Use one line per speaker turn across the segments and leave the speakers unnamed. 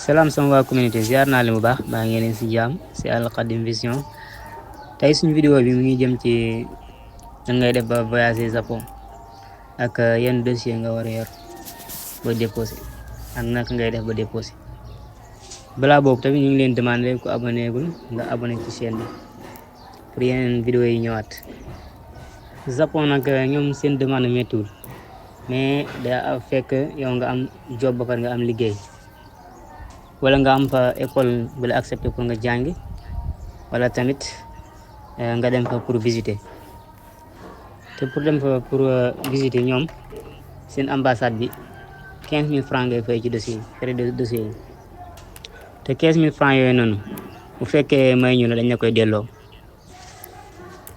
salaam sama waa communauté ziar naa leen bu baax baa ngeen leen si jàmm si Al Khadim Vision. Tey suñu vidéo bi mu ngi jëm ci nan ngay def ba voyager Japon ak yan dossier nga war a yor ba déposé ak naka ngay def ba déposé. Balaa boobu tamit ñu ngi leen demandé ku abonné gul nga abonné ci chaîne bi pour yeneen vidéo yi ñëwaat. Japon nag ñoom seen demande méttiwul mais daa fekk yow nga am job ba pare nga am liggéey wala nga am fa école bu la accepté pour nga jàngi wala tamit nga dem fa pour visiter. te pour dem fa pour visiter ñoom seen ambassade bi 15 000 francs ngay fay ci dossier frais de dossier yi te 15 000 francs yooyu noonu bu fekkee may ñu la dañ la koy delloo.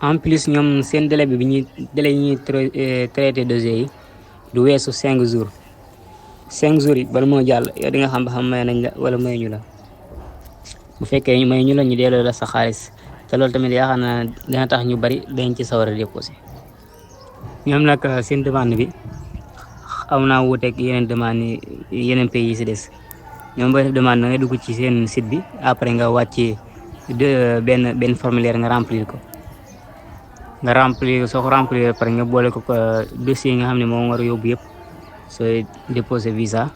En plus ñoom seen délai bi délai yi ñuy traité dossier yi du weesu 5 jours 5 jours yi bala moo jàll yow di nga xam ba xam may nañ la wala may ñu la. bu fekkee may ñu la ñu delloo la sa xaalis te loolu tamit yaakaar naa dina tax ñu bari dañ ci sawar a déposé. ñoom nag seen demande bi am naa wuuteeg yeneen demande yi yeneen pays yi si des. ñoom booy def demande da ngay dugg ci seen site bi après nga wàcc benn formulaire nga remplir ko. nga remplir soo ko remplir pare nga boole ko dossier yi nga xam ne moom war a yóbbu yëpp sooy déposé visa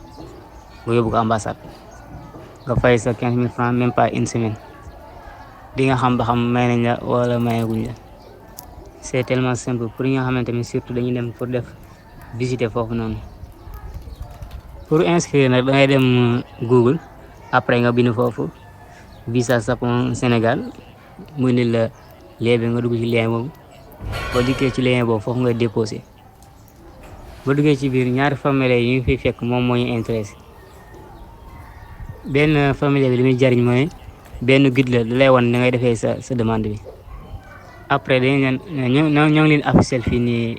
nga yóbbu ko ambassade nga fay sa 15 000 francs même pas une semaine di nga xam ba xam may nañ la wala mayaguñ la. c'est tellement simple pour ñi nga xamante ni surtout dañuy dem pour def visiter foofu noonu. pour inscrire nag da ngay dem Google après nga bind foofu visa Japon Sénégal muy ni la lien bi nga dugg ci lien boobu. boo dikkee ci lien boobu foofu ngay déposé boo duggee ci biir ñaari formulaire yi ñu fi fekk moom moo ñu intéressé. benn formulaire bi li muy jariñ mooy benn guide la da lay wan ni ngay defee sa demande bi. après dañ leen ñoo ngi leen officiel fii nii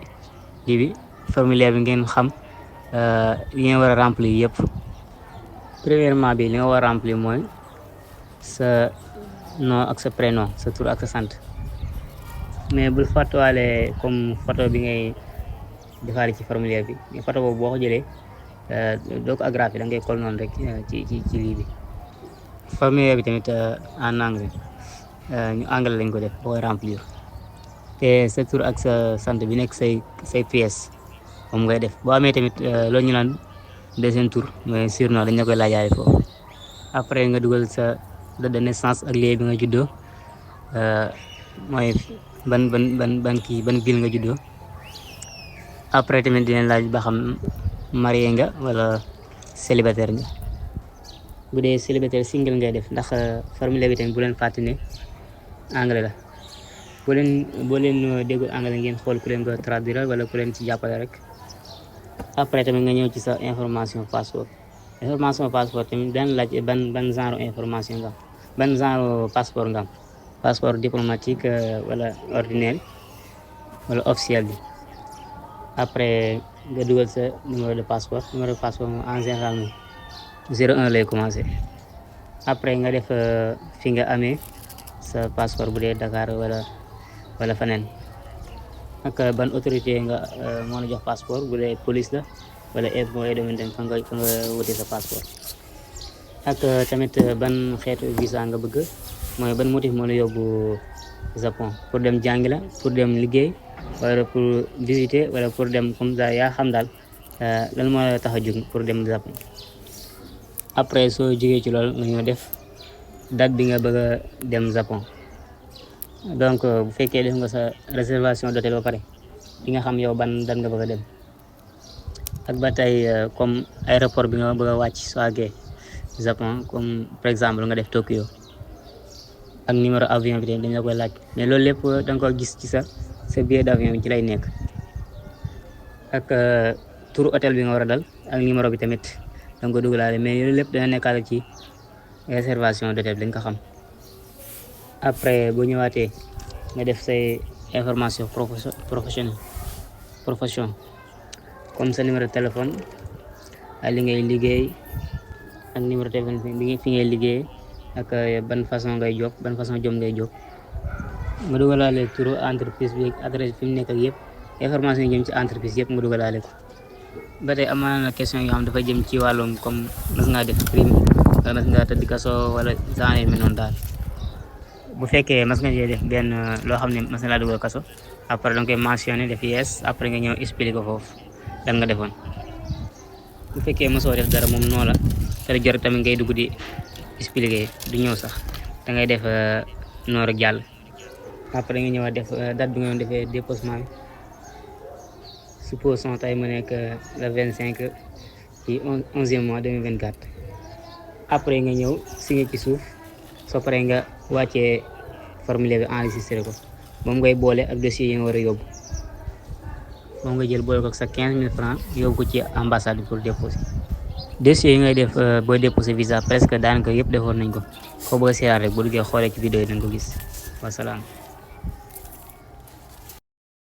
lii bi formulaire bi ngeen xam li ngeen war a remplir yëpp. premièrement bi li nga war a remplir mooy sa nom ak sa prénom sa tur ak sa sant. mais bul fàttuwaale comme photo bi ngay defaale ci formulaire bi mais photo boobu boo ko jëlee doo ko agrafé da ngay kol noonu rek ci lii bi. formulaire bi tamit en anglais ñu anglais lañ ko def boo koy remplir te sa tur ak sa sant bi nekk say pièces moom ngay def. boo amee tamit loolu ñu naan deuxième tour mais surnom dañ la koy laajaale foofu. après nga dugal sa date de naissance ak lieu bi nga juddoo mooy ban ville nga juddoo. après tamit dina laaj ba xam marié nga wala célibataire nga. bu dee célibataire single ngay def ndax formulaire bi tamit bu leen fàtte ne anglais la. boo leen déggul anglais ngeen xool ku leen ko traduire wala ku leen ci jàppale rek. après tamit nga ñëw ci sa information passeport. information passeport tamit daan laaj ban genre information nga am ban genre passeport nga am. passeport diplomatique wala ordinaire wala officiel bi. après nga dugal sa numéro de passeport moom en général moom 01 lay commencé. après nga def fi nga amee sa passeport bu dee Dakar wala feneen ak ban autorité nga moo la jox passeport bu dee police la wala impôts et domaines fa nga wutee sa passeport. ak tamit ban xeetu visa nga bëgg mooy ban motif moo la yóbbu Japon pour dem jàngi la pour dem liggéey wala pour visiter wala pour dem comme ça yaa xam daal lan moo la tax a jóg pour dem Japon. après soo jógee ci loolu nga ñëw def date bi nga bëgg a dem Japon. donc bu fekkee def nga sa réservation d'hôtel ba pare di nga xam yow ban date nga bëgg a dem. ak ba tey comme aéroport bi nga bëgg a wàcc soo àggee Japon comme par exemple nga def Tokyo. ak numéro avion bi dañ la koy laaj mais loolu lépp da nga ko gis ci sa billet d'avion bi ci lay nekk. ak turu hôtel bi nga war a dal ak numéro bi tamit da nga ko dugalaale mais loolu lépp dana nekkaale ci réservation d'hôtel dañ ko xam. après boo ñëwaatee nga def say information profession comme sa numéro de téléphone ak li ngay liggéey ak numéro téléphone bi fi ngay liggéey ak ban façon job ngay jóg. nga dugalaale turu entreprise bi adresse fi mu nekk ak yëpp information yi jëm ci entreprise yëpp nga dugalaale ko. ba tey amaana question yoo xam dafa jëm ci wàllum comme mas ngaa def crime mas nga tëdd kaso wala genre yu mel noonu daal. Bu fekkee mas nga cee def benn loo xam ne mas na laa dugal kaso après da nga koy mentionné def yes après nga ñëw expliqué ko foofu lan nga defoon. Bu fekkee mosoo def dara moom noonu la te lu jot tamit ngay dugg di expliqué du ñëw sax da ngay def noonu rek jàll. après nga ñëwaat def date bi nga doon defee déposement bi supposons tey mu nekk le 25 ci 11e mois 2024. après nga ñëw signé ci suuf soo paree nga wàccee formulaire bi enregistré ko moom ngay boole ak dossier yi nga war a yóbbu moom nga jël boole ko ak sa 15 000 francs yóbbu ko ci ambassade bi pour déposer. dossier yi ngay def booy déposer visa presque daanaka yëpp defoon nañ ko ko bëgg a seetaan rek bu duggee xoolee ci vidéo yi dañ ko gis wasalaam.